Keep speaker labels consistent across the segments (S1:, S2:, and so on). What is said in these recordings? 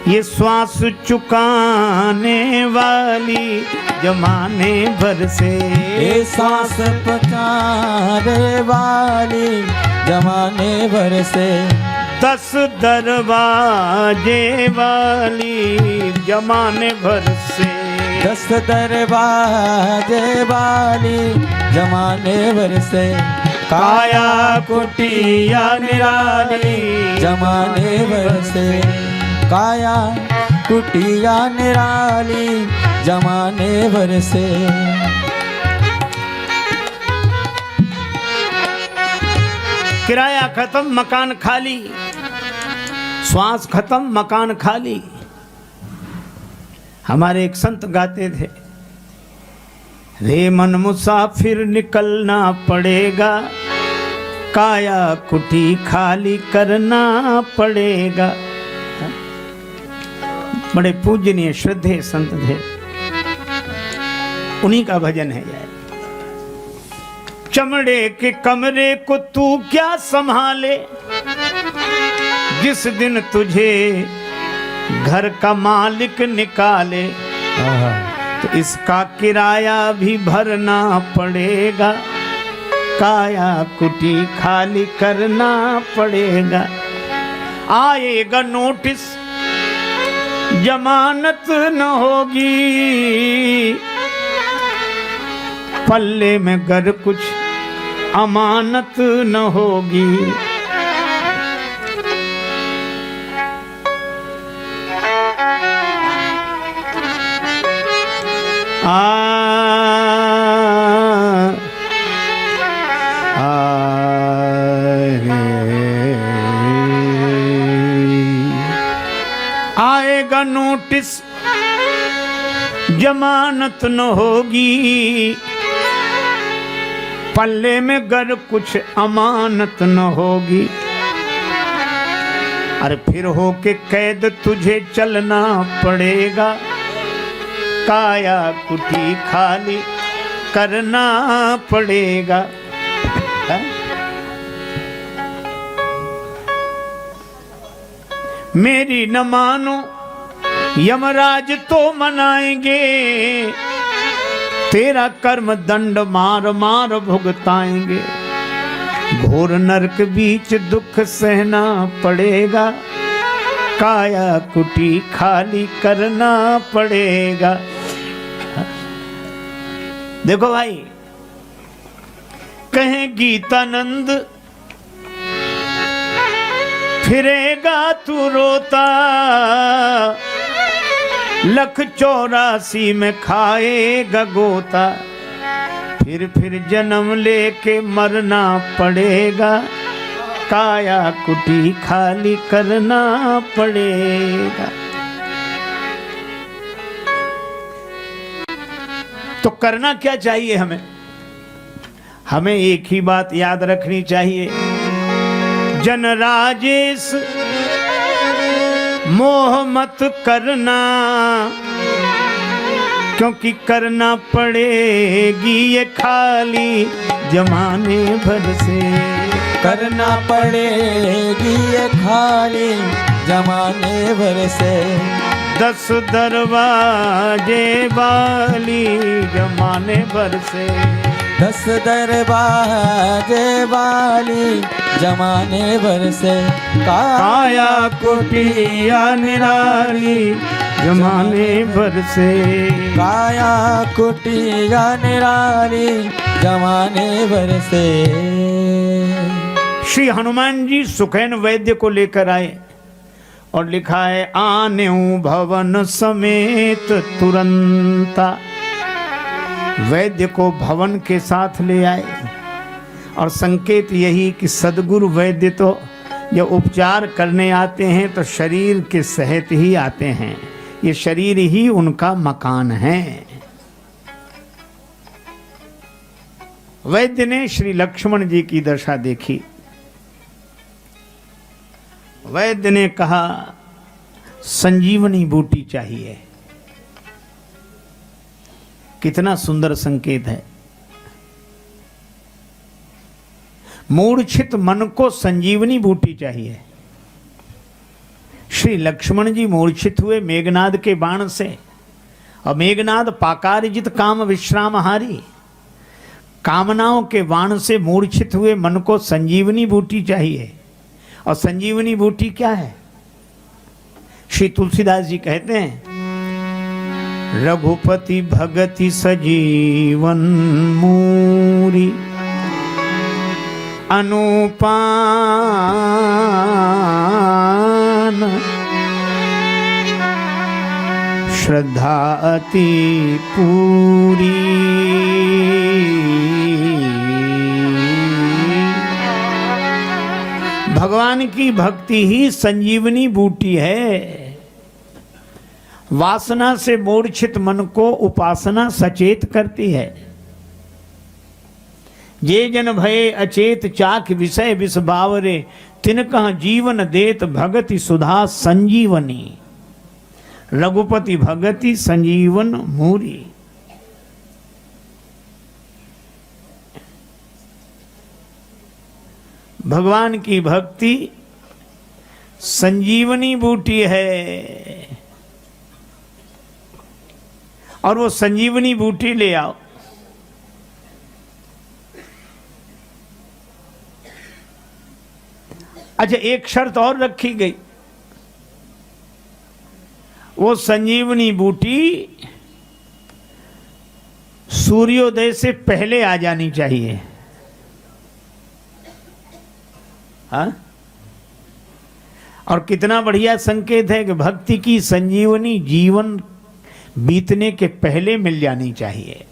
S1: ये श्वास चुकाने वाली जमाने भर से,
S2: ये सांस पकाने वाली जमाने भर से,
S1: 10 दरवाजे वाली जमाने भर से,
S2: 10 दरवाजे वाली जमाने भर से,
S1: काया कुटिया निराली
S2: जमाने भर से, काया कुटिया निराली जमाने भर से।
S1: किराया खत्म मकान खाली, श्वास खत्म मकान खाली। हमारे एक संत गाते थे, रे मन मुसाफिर निकलना पड़ेगा, काया कुटी खाली करना पड़ेगा। बड़े पूजनीय श्रद्धेय संत थे, उन्हीं का भजन है यार। चमड़े के कमरे को तू क्या संभाले, जिस दिन तुझे घर का मालिक निकाले, तो इसका किराया भी भरना पड़ेगा, काया कुटी खाली करना पड़ेगा। आएगा नोटिस जमानत न होगी, पल्ले में घर कुछ अमानत न होगी। आएगा नोटिस जमानत न होगी, पल्ले में गर कुछ अमानत न होगी। अरे फिर हो के कैद तुझे चलना पड़ेगा, काया कुटी खाली करना पड़ेगा। है? मेरी न मानो यमराज तो मनाएंगे, तेरा कर्म दंड मार मार भुगताएंगे। घोर नरक बीच दुख सहना पड़ेगा, काया कुटी खाली करना पड़ेगा। देखो भाई, कहें गीतानंद फिरेगा तू रोता, 184 में खाएगा गोता। फिर जन्म लेके मरना पड़ेगा, काया कुटी खाली करना पड़ेगा। तो करना क्या चाहिए हमें? हमें एक ही बात याद रखनी चाहिए, जन राजेश मोह मत करना, क्योंकि करना पड़ेगी ये खाली जमाने भर से।
S2: करना पड़ेगी ये खाली जमाने भर से,
S1: 10 दरवाजे वाली जमाने भर से,
S2: 10 दरवाजे वाली जमाने भर से,
S1: काया कुटिया निराली जमाने भर से,
S2: काया कुटिया निराली जमाने भर से।
S1: श्री हनुमान जी सुखैन वैद्य को लेकर आए और लिखा है, आनेऊ भवन समेत तुरंता। वैद्य को भवन के साथ ले आए और संकेत यही कि सदगुरु वैद्य तो जब उपचार करने आते हैं तो शरीर के सहित ही आते हैं, ये शरीर ही उनका मकान है। वैद्य ने श्री लक्ष्मण जी की दशा देखी। वैद्य ने कहा, संजीवनी बूटी चाहिए। कितना सुंदर संकेत है। मूर्छित मन को संजीवनी बूटी चाहिए। श्री लक्ष्मण जी मूर्छित हुए मेघनाद के बाण से, और मेघनाद पाकारिजित काम विश्रामहारी, कामनाओं के बाण से मूर्छित हुए मन को संजीवनी बूटी चाहिए। और संजीवनी बूटी क्या है? श्री तुलसीदास जी कहते हैं, रघुपति भगति सजीवन मूरी अनुपान श्रद्धा अति पूरी। भगवान की भक्ति ही संजीवनी बूटी है। वासना से मूर्छित मन को उपासना सचेत करती है। जे जन भये अचेत चाख विषय विष बावरे, तिनकह जीवन देत भगति सुधा संजीवनी। रघुपति भगति संजीवन मूरी। भगवान की भक्ति संजीवनी बूटी है, और वो संजीवनी बूटी ले आओ। अच्छा, एक शर्त और रखी गई, वो संजीवनी बूटी सूर्योदय से पहले आ जानी चाहिए। हाँ, और कितना बढ़िया संकेत है कि भक्ति की संजीवनी जीवन बीतने के पहले मिल जानी चाहिए।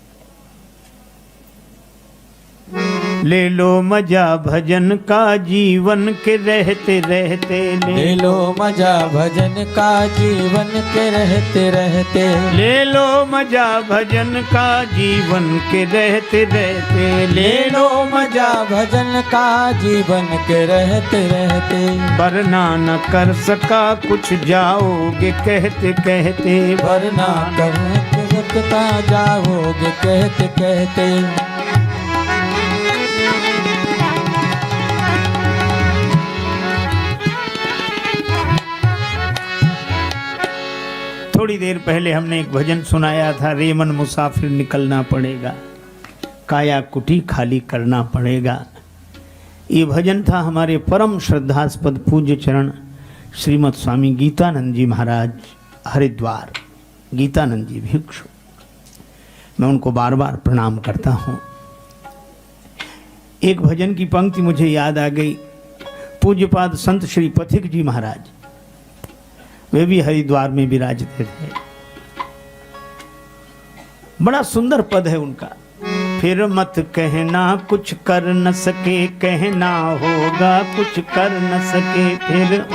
S1: ले लो मजा भजन का जीवन के रहते रहते,
S2: ले लो मजा भजन का जीवन के रहते रहते,
S1: ले लो मजा भजन का जीवन के रहते रहते,
S2: ले लो मजा भजन का जीवन के रहते रहते।
S1: वरना न कर सका कुछ जाओगे कहते कहते,
S2: वरना कर सकता जाओगे कहते कहते।
S1: थोड़ी देर पहले हमने एक भजन सुनाया था, रे मन मुसाफिर निकलना पड़ेगा, काया कुटी खाली करना पड़ेगा। ये भजन था हमारे परम श्रद्धास्पद पूज्य चरण श्रीमद स्वामी गीतानंद जी महाराज हरिद्वार, गीतानंद जी भिक्षु। मैं उनको बार बार प्रणाम करता हूँ। एक भजन की पंक्ति मुझे याद आ गई। पूज्यपाद संत श्री पथिक जी महाराज, वे भी हरिद्वार में विराजते थे। बड़ा सुंदर पद है उनका। फिर मत कहना कुछ कर न सके, कहना होगा कुछ कर न सके, फिर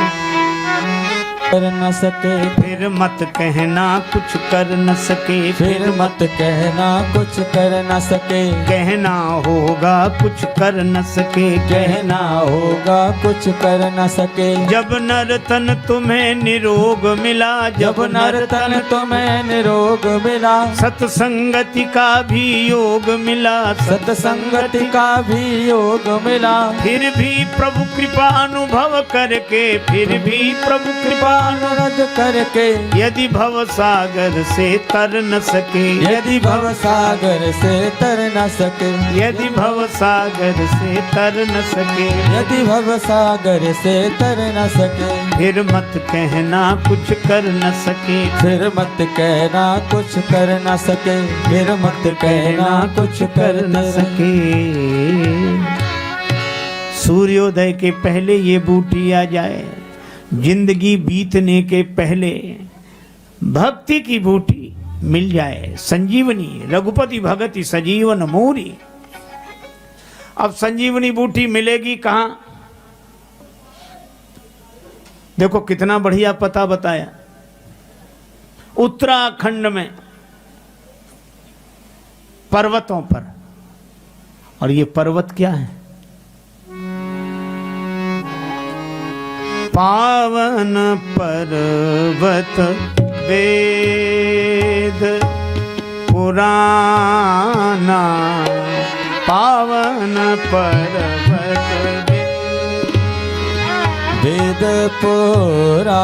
S2: कर न सके,
S1: फिर मत कहना कुछ कर न सके,
S2: फिर मत कहना कुछ कर न सके,
S1: कहना होगा कुछ कर न सके,
S2: कहना होगा कुछ कर न सके।
S1: जब नर तन तुम्हें निरोग मिला,
S2: जब नर तन तुम्हें निरोग मिला,
S1: सत्संगति का भी योग मिला,
S2: सत्संगति का भी योग मिला।
S1: फिर भी प्रभु कृपा अनुभव करके, फिर भी प्रभु कृपा
S2: अनुरोध करके,
S1: यदि भव सागर से तर न सके,
S2: यदि भव सागर से तर न सके,
S1: यदि भव सागर से तर न सके,
S2: यदि भव सागर से तर न सके,
S1: फिर मत कहना कुछ कर न सके,
S2: फिर मत कहना कुछ कर न सके, फिर मत कहना कुछ कर न सके।
S1: सूर्योदय के पहले ये बूटी आ जाए, जिंदगी बीतने के पहले भक्ति की बूटी मिल जाए, संजीवनी। रघुपति भगति सजीवन मूरी। अब संजीवनी बूटी मिलेगी कहां? देखो कितना बढ़िया पता बताया, उत्तराखंड में पर्वतों पर। और ये पर्वत क्या है? पावन पर्वत वेद पुराना, पावन पर्वत
S2: वेद पुराना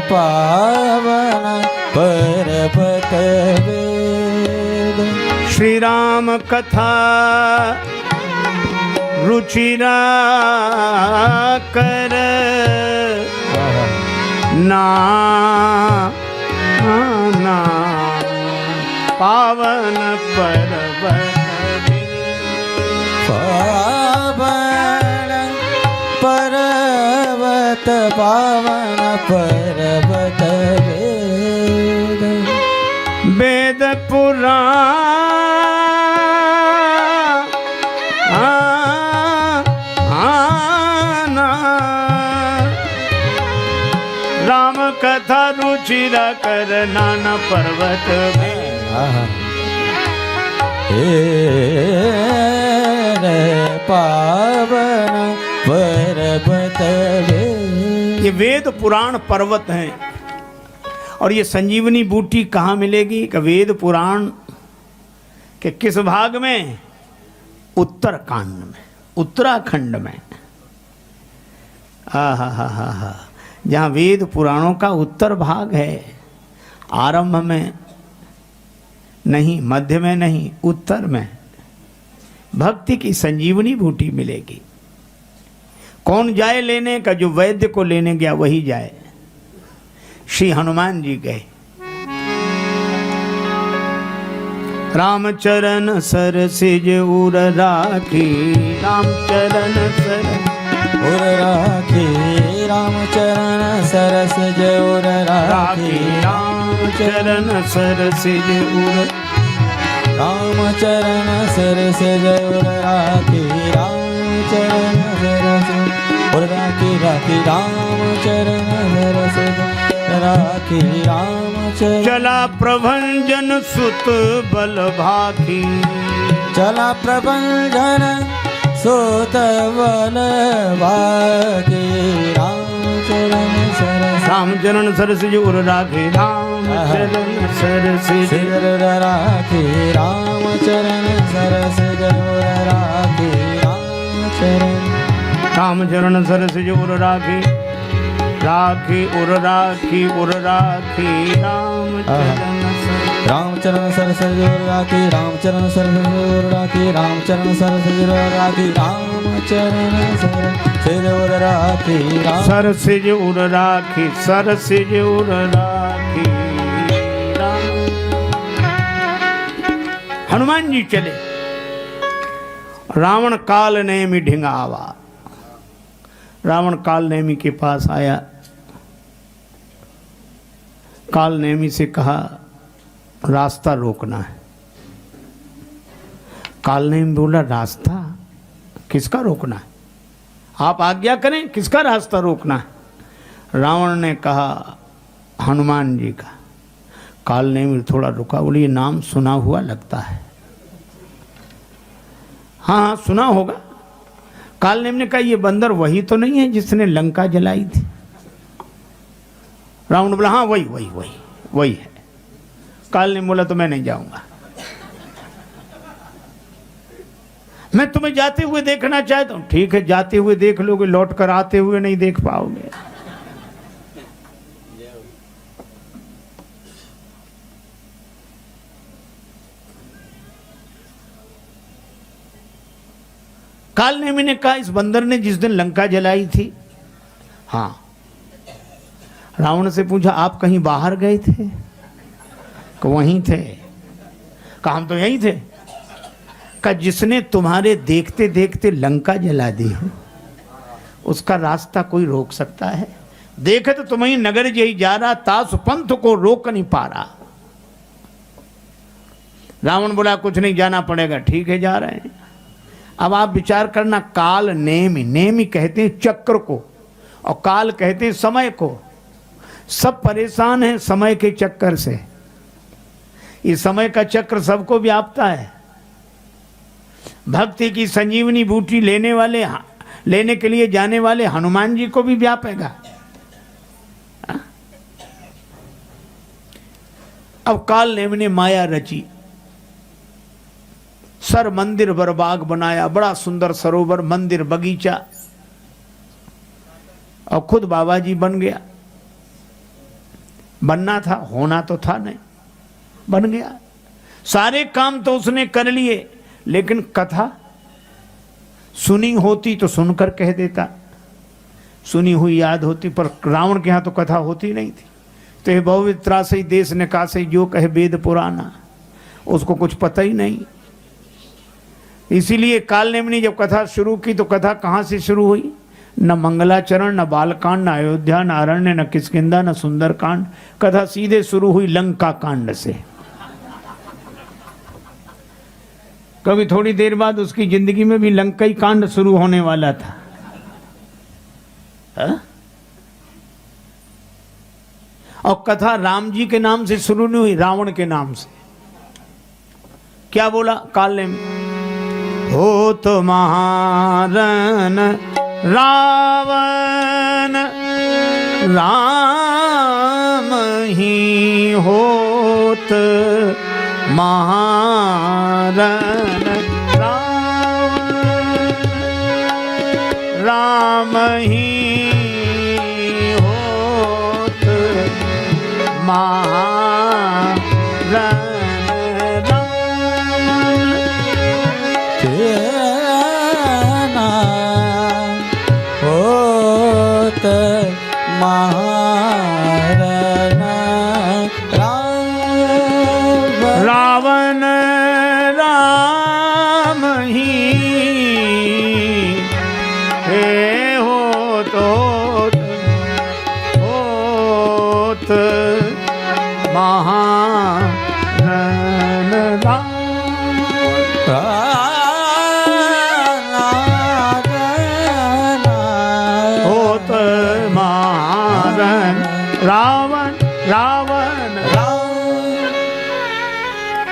S2: पावन पर्वत वेद।
S1: श्री राम कथा रुचिरा कर ना ना पावन पर्वत
S2: पावन पर्वत पावन पर्वत वेद।
S1: वेद पुराण राम कथा रुचिरा कर नाना पर्वत
S2: पावन पर्वत वेद।
S1: ये वेद पुराण पर्वत हैं। और ये संजीवनी बूटी कहाँ मिलेगी? कि वेद पुराण के किस भाग में? उत्तरकांड में, उत्तराखंड में। हा जहाँ वेद पुराणों का उत्तर भाग है, आरंभ में नहीं, मध्य में नहीं, उत्तर में भक्ति की संजीवनी बूटी मिलेगी। कौन जाए लेने का? जो वैद्य को लेने गया वही जाए। श्री हनुमान जी गए। रामचरण सर सिज उर राखी, रामचरण सर
S2: उर राखी, रामचरण सर सिज उर राखी,
S1: रामचरण सर सिज उर,
S2: रामचरण सर सिज उर राखी, रामचरण सर सिज उर राखी, राखी रामचरण सर सिज राखी, रामचरण।
S1: चला प्रभंजन सुत बल भाखी,
S2: चला प्रभंजन सुत बल भाखी, रामचरण सर
S1: रामचरण सर सिज उर राखी, रामचरण सर सिज
S2: उर राखी, रामचरण सर सिज उर राखी, रामचरण।
S1: रामचरण सर सिज उर राखी, राखी उर राखी उर राखी, रामचरण
S2: रामचरण सर सिज उर राखी, रामचरण सर सिज उर राखी, रामचरण सर सिज उर राखी, रामचरण सर सिज उर राखी,
S1: सर सिज उर राखी, सर सिज उर राखी। हनुमान जी चले। रावण काल नेमि ढिंगावा। रावण काल नेमि के पास आया। काल नेमि से कहा रास्ता रोकना है। काल नेमि बोला रास्ता किसका रोकना है? आप आज्ञा करें, किसका रास्ता रोकना है? रावण ने कहा हनुमान जी का। काल नेमि थोड़ा रुका, बोले ये नाम सुना हुआ लगता है। हाँ सुना होगा। काल नेमि ने कहा ये बंदर वही तो नहीं है जिसने लंका जलाई थी? रावण बोला हाँ वही वही वही वही है। काल नेमि बोला तो मैं नहीं जाऊंगा, मैं तुम्हें जाते हुए देखना चाहता हूं। ठीक है जाते हुए देख लोगे, लौट कर आते हुए नहीं देख पाओगे। काल नेमि ने कहा इस बंदर ने जिस दिन लंका जलाई थी। हाँ। रावण से पूछा आप कहीं बाहर गए थे? कि वहीं थे। कहा हम तो यहीं थे। का जिसने तुम्हारे देखते देखते लंका जला दी हो उसका रास्ता कोई रोक सकता है? देखे तो तुम्हें नगर यही जा रहा, तासु पंथ को रोक नहीं पा रहा। रावण बोला कुछ नहीं जाना पड़ेगा। ठीक है जा रहे हैं। अब आप विचार करना, काल नेमि, नेमि कहते हैं चक्र को और काल कहते हैं समय को। सब परेशान हैं समय के चक्कर से। ये समय का चक्र सबको व्यापता है। भक्ति की संजीवनी बूटी लेने के लिए जाने वाले हनुमान जी को भी व्यापेगा। अब काल नेमि ने माया रची। सर मंदिर बर बाग बनाया, बड़ा सुंदर सरोवर, मंदिर, बगीचा। और खुद बाबा जी बन गया। बनना था, होना तो था नहीं, बन गया। सारे काम तो उसने कर लिए, लेकिन कथा सुनी होती तो सुनकर कह देता, सुनी हुई याद होती। पर रावण के यहाँ तो कथा होती नहीं थी। तो ये बहुविध त्रासई देश निकासई, जो कहे वेद पुराना, उसको कुछ पता ही नहीं। इसीलिए कालनेमी ने जब कथा शुरू की तो कथा कहाँ से शुरू हुई? न मंगलाचरण, न बालकांड, न अयोध्या, न अरण्य, न किष्किंधा, न सुंदरकांड। कथा सीधे शुरू हुई लंका कांड से। कभी थोड़ी देर बाद उसकी जिंदगी में भी लंकाई कांड शुरू होने वाला था। हा? और कथा राम जी के नाम से शुरू नहीं हुई, रावण के नाम से। क्या बोला कालनेमी? हो तो महारन रावण राम ही होत, महारन राम ही होत, महारन
S2: होत, महारन
S1: रावण राम ही हे होत महारन होत महारन रावण रावण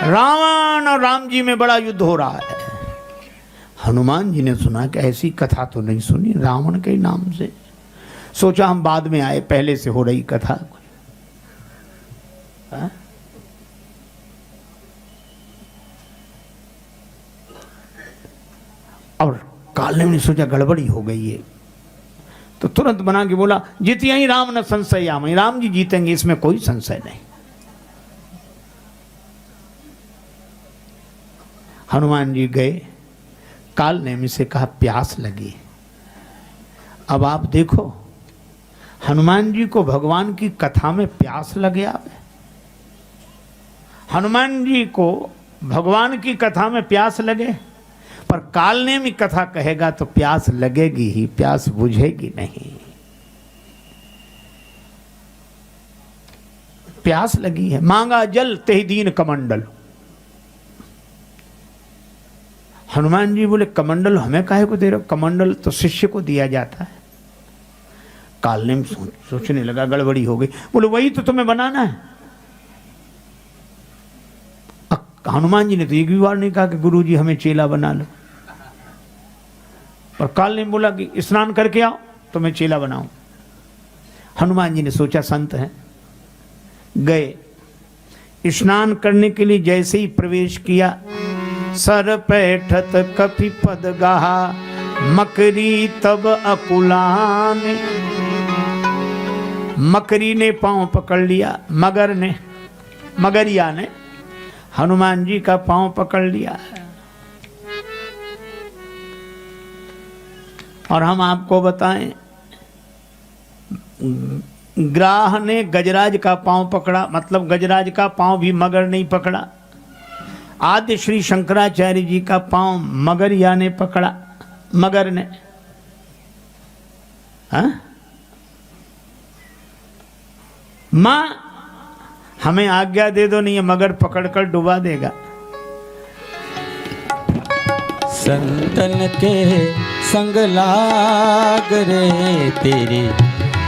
S1: रावण और राम जी में बड़ा युद्ध हो रहा है। हनुमान जी ने सुना कि ऐसी कथा तो नहीं सुनी रावण के नाम से। सोचा हम बाद में आए, पहले से हो रही कथा। हा? और कालनेमी ने सोचा गड़बड़ी हो गई है, तो तुरंत बना के बोला जीतिया ही राम न संशय आमहि, राम जी जीतेंगे, इसमें कोई संशय नहीं। हनुमान जी गए, कालनेमी से कहा प्यास लगी। अब आप देखो, हनुमान जी को भगवान की कथा में प्यास लगे। हनुमान जी को भगवान की कथा में प्यास लगे, पर कालनेमी कथा कहेगा तो प्यास लगेगी ही, प्यास बुझेगी नहीं। प्यास लगी है, मांगा जल तेहि दीन कमंडल। हनुमान जी बोले कमंडल हमें काहे को दे रहे हो? कमंडल तो शिष्य को दिया जाता है। कालनेमी सोचने लगा गड़बड़ी हो गई। बोले वही तो तुम्हें बनाना है। हनुमान जी ने तो एक भी बार नहीं कहा कि गुरु जी हमें चेला बना लो। पर कालनेमी बोला कि स्नान करके आओ तो मैं चेला बनाऊं। हनुमान जी ने सोचा संत हैं, गए। स्नान करने के लिए जैसे ही प्रवेश किया, सर पैठत कपि पद गाहा, मकरी तब अकुलान। मकरी ने पांव पकड़ लिया, मगर ने, मगरिया ने हनुमान जी का पांव पकड़ लिया। और हम आपको बताएं, ग्राह ने गजराज का पांव पकड़ा, मतलब गजराज का पांव भी मगर नहीं पकड़ा। आद्य श्री शंकराचार्य जी का पांव मगरिया ने पकड़ा, मगर ने। हाँ? मां हमें आज्ञा दे दो, नहीं है मगर पकड़कर डुबा देगा।
S2: संतन के संग लाग रे तेरी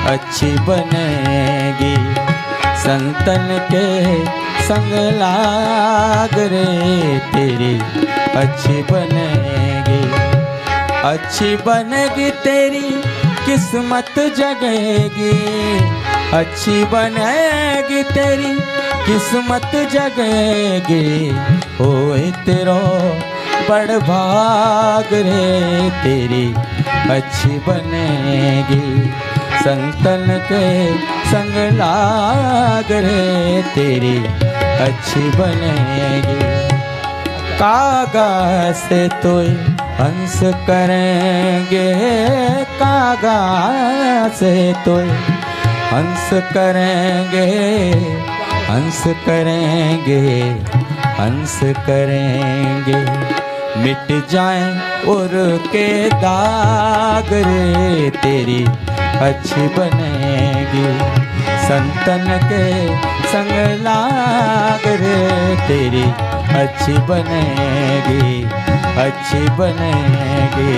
S2: अच्छी बनेगी। संतन के संग लाग रे तेरी अच्छी बनेगी। अच्छी बनेगी तेरी किस्मत जगेगी। अच्छी बनेगी तेरी किस्मत जगेगी। होए तेरो बड़ भाग रे तेरी अच्छी बनेगी। संतन के संग लाग रे तेरी अच्छी बनेगी। कागा से तो हंस करेंगे, कागा से तो हंस करेंगे, हंस करेंगे, हंस करेंगे। मिट जाए उर के दाग रे तेरी अच्छी बनेगी। संतन के संग लाग रे तेरी अच्छी बनेगी, अच्छी बनेगी,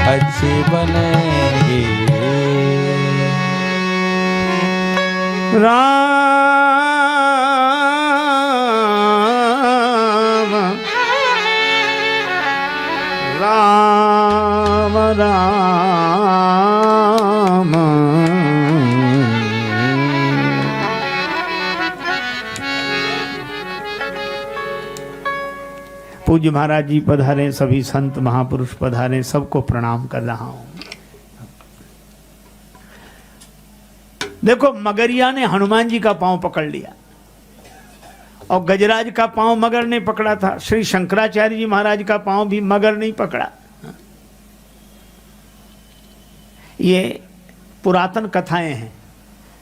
S2: अच्छी बनेगी।
S1: राम राम राम। पूज्य महाराज जी पधारे, सभी संत महापुरुष पधारे, सबको प्रणाम कर रहा हूं। देखो, मगरिया ने हनुमान जी का पांव पकड़ लिया और गजराज का पांव मगर ने पकड़ा था। श्री शंकराचार्य जी महाराज का पांव भी मगर नहीं पकड़ा। ये पुरातन कथाएं हैं,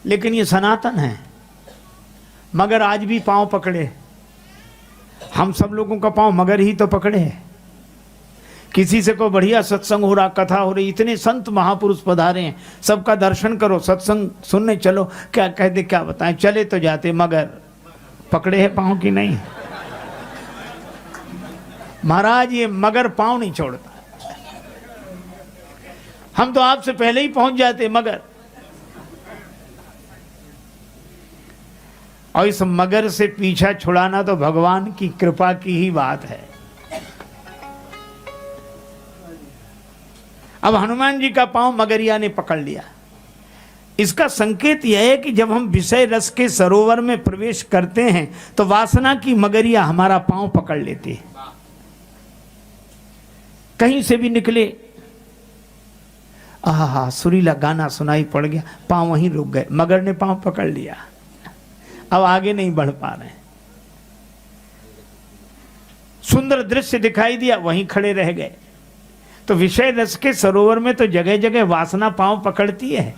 S1: लेकिन ये सनातन है। मगर आज भी पांव पकड़े। हम सब लोगों का पांव मगर ही तो पकड़े है। किसी से को बढ़िया सत्संग हो रहा, कथा हो रही, इतने संत महापुरुष पधारे हैं, सबका दर्शन करो, सत्संग सुनने चलो, क्या कह दे, क्या बताएं, चले तो जाते, मगर पकड़े हैं पांव की नहीं। महाराज ये मगर पांव नहीं छोड़ता। हम तो आपसे पहले ही पहुंच जाते मगर। और इस मगर से पीछा छुड़ाना तो भगवान की कृपा की ही बात है। अब हनुमान जी का पांव मगरिया ने पकड़ लिया। इसका संकेत यह है कि जब हम विषय रस के सरोवर में प्रवेश करते हैं तो वासना की मगरिया हमारा पांव पकड़ लेती है। कहीं से भी निकले, आहा सुरीला गाना सुनाई पड़ गया, पांव वहीं रुक गए, मगर ने पांव पकड़ लिया, अब आगे नहीं बढ़ पा रहे। सुंदर दृश्य दिखाई दिया, वहीं खड़े रह गए। तो विषय रस के सरोवर में तो जगह जगह वासना पांव पकड़ती है,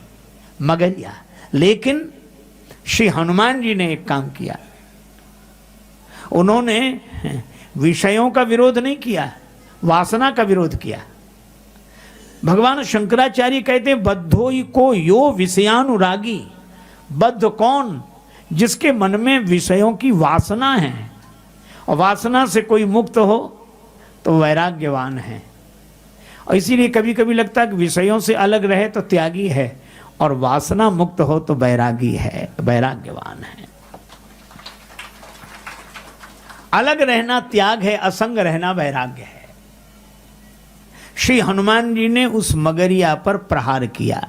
S1: मगरिया। लेकिन श्री हनुमान जी ने एक काम किया, उन्होंने विषयों का विरोध नहीं किया, वासना का विरोध किया। भगवान शंकराचार्य कहते हैं, बद्धोई को यो विषयानुरागी। बद्ध कौन? जिसके मन में विषयों की वासना है, और वासना से कोई मुक्त हो तो वैराग्यवान है। और इसीलिए कभी कभी लगता है कि विषयों से अलग रहे तो त्यागी है, और वासना मुक्त हो तो बैरागी है, वैराग्यवान है। अलग रहना त्याग है, असंग रहना वैराग्य है। श्री हनुमान जी ने उस मगरिया पर प्रहार किया।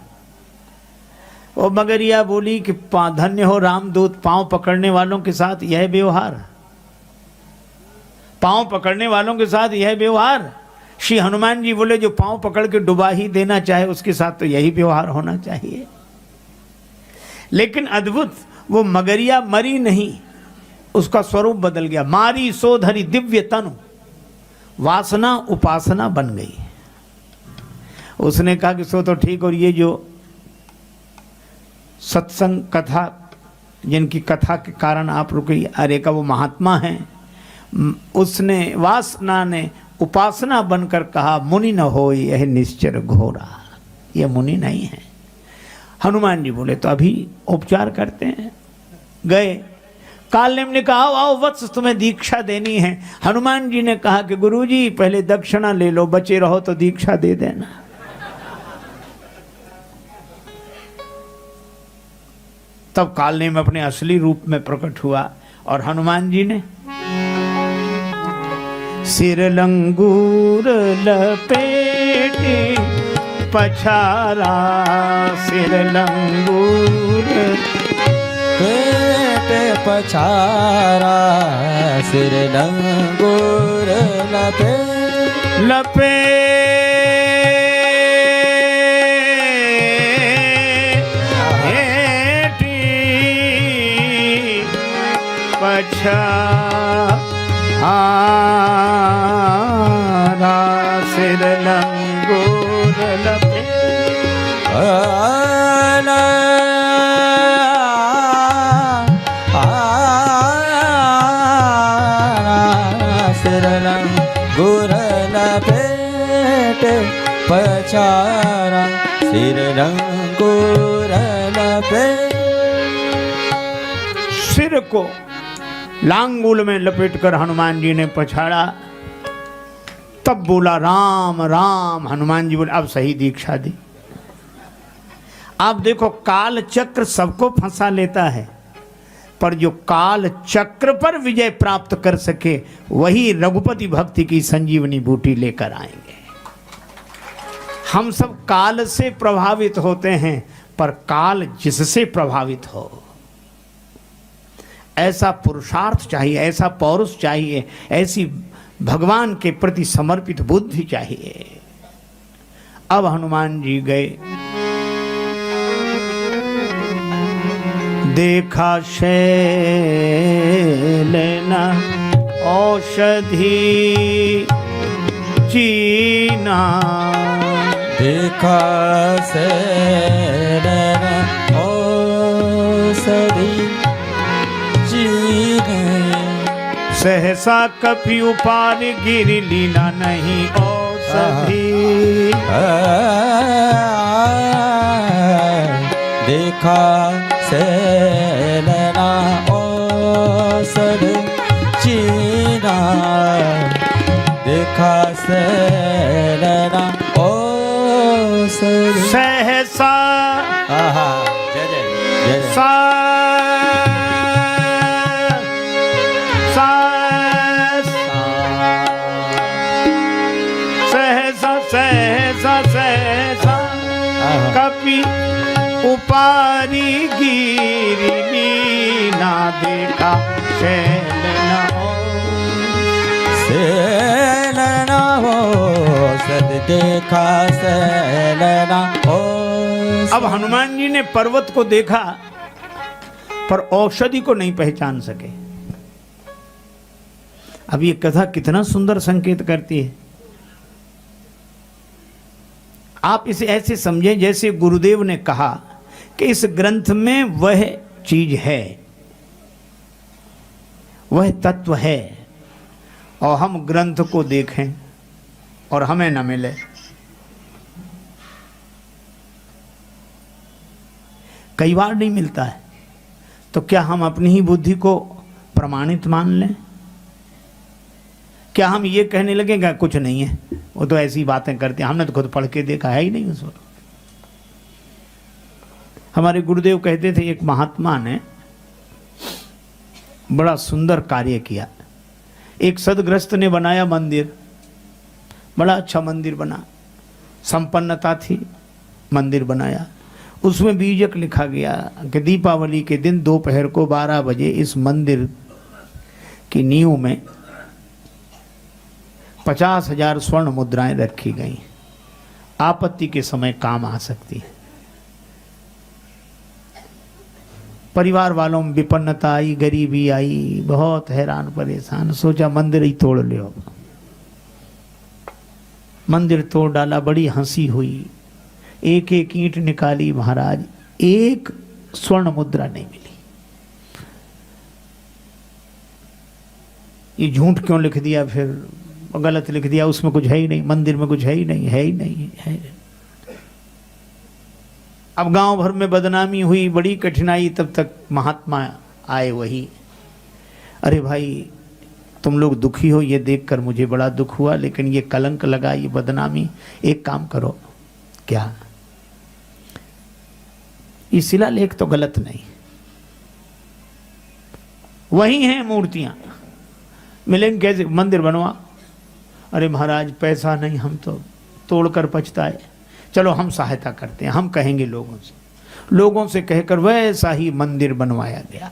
S1: वो मगरिया बोली कि धन्य हो रामदूत, पांव पकड़ने वालों के साथ यह व्यवहार, पांव पकड़ने वालों के साथ यह व्यवहार। श्री हनुमान जी बोले, जो पांव पकड़ के डुबा ही देना चाहे उसके साथ तो यही व्यवहार होना चाहिए। लेकिन अद्भुत, वो मगरिया मरी नहीं, उसका स्वरूप बदल गया। मारी सो धरी दिव्य तनु, वासना उपासना बन गई। उसने कहा कि सो तो ठीक, और ये जो सत्संग कथा, जिनकी कथा के कारण आप रुके, अरे का वो महात्मा है, उसने वासना ने उपासना बनकर कहा, मुनि न हो यह निश्चर घोरा, यह मुनि नहीं है। हनुमान जी बोले तो अभी उपचार करते हैं। गए, कालनेम ने कहा, आओ वत्स तुम्हें दीक्षा देनी है। हनुमान जी ने कहा कि गुरुजी पहले दक्षिणा ले लो, बचे रहो तो दीक्षा दे देना। तब कालनेम अपने असली रूप में प्रकट हुआ, और हनुमान जी ने सिर लंगूर लपेटे पछारा, सिर लंगूर
S2: पेटे पछारा, सिर लंगूर
S1: पछारा सिर लंगूर लपे
S2: पछारा सिर रंगूर लपेट।
S1: सिर को लांगूल में लपेटकर हनुमान जी ने पछाड़ा। तब बोला राम राम। हनुमान जी बोले अब सही दीक्षा दी। आप देखो काल चक्र सबको फंसा लेता है, पर जो काल चक्र पर विजय प्राप्त कर सके वही रघुपति भक्ति की संजीवनी बूटी लेकर आएंगे। हम सब काल से प्रभावित होते हैं, पर काल जिससे प्रभावित हो ऐसा पुरुषार्थ चाहिए, ऐसा पौरुष चाहिए, ऐसी भगवान के प्रति समर्पित बुद्धि चाहिए। अब हनुमान जी गए, देखा शैलना औषधि चीना,
S2: देखा शैलना औषधि चीना,
S1: सहसा कपि उपार गिर लीला नहीं औषधि।
S2: देखा शैलना औषधि चीना, देखा शैलना औषधि।
S1: सहसा
S2: जय जय जय
S1: सा सा सहसा सहसा सहसा कपि उपारी गिरी ना देखा शैलना
S2: शैलना औषधि, देखा शैलना औषधि।
S1: अब हनुमान जी ने पर्वत को देखा पर औषधि को नहीं पहचान सके। अब ये कथा कितना सुंदर संकेत करती है। आप इसे ऐसे समझें जैसे गुरुदेव ने कहा कि इस ग्रंथ में वह चीज है, वह तत्व है, और हम ग्रंथ को देखें और हमें न मिले। कई बार नहीं मिलता है, तो क्या हम अपनी ही बुद्धि को प्रमाणित मान लें? क्या हम ये कहने लगेंगे कुछ नहीं है, वो तो ऐसी बातें करते हैं, हमने तो खुद पढ़ के देखा है ही नहीं उसको। हमारे गुरुदेव कहते थे एक महात्मा ने बड़ा सुंदर कार्य किया। एक सदग्रस्त ने बनाया मंदिर, बड़ा अच्छा मंदिर बना, संपन्नता थी, मंदिर बनाया। उसमें बीजक लिखा गया कि दीपावली के दिन दोपहर को 12 बजे इस मंदिर की नींव में 50,000 स्वर्ण मुद्राएं रखी गई, आपत्ति के समय काम आ सकती है। परिवार वालों में विपन्नता आई, गरीबी आई, बहुत हैरान परेशान, सोचा मंदिर ही तोड़ लो। मंदिर तोड़ डाला, बड़ी हंसी हुई, एक एक ईंट निकाली, महाराज एक स्वर्ण मुद्रा नहीं मिली। ये झूठ क्यों लिख दिया, फिर गलत लिख दिया, उसमें कुछ है ही नहीं, मंदिर में कुछ है ही नहीं, है ही नहीं, है। अब गांव भर में बदनामी हुई, बड़ी कठिनाई। तब तक महात्मा आए वही, अरे भाई तुम लोग दुखी हो, ये देखकर मुझे बड़ा दुख हुआ, लेकिन ये कलंक लगा, ये बदनामी, एक काम करो। क्या? ये शिलालेख तो गलत नहीं, वही हैं मूर्तियां, मिलेंगे कैसे? मंदिर बनवा। अरे महाराज पैसा नहीं, हम तो तोड़कर पछताए। चलो हम सहायता करते हैं, हम कहेंगे लोगों से कहकर वैसा ही मंदिर बनवाया गया।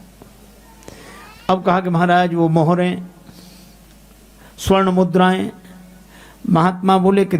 S1: अब कहा कि महाराज वो मोहरें, स्वर्ण मुद्राएं। महात्मा बोले कि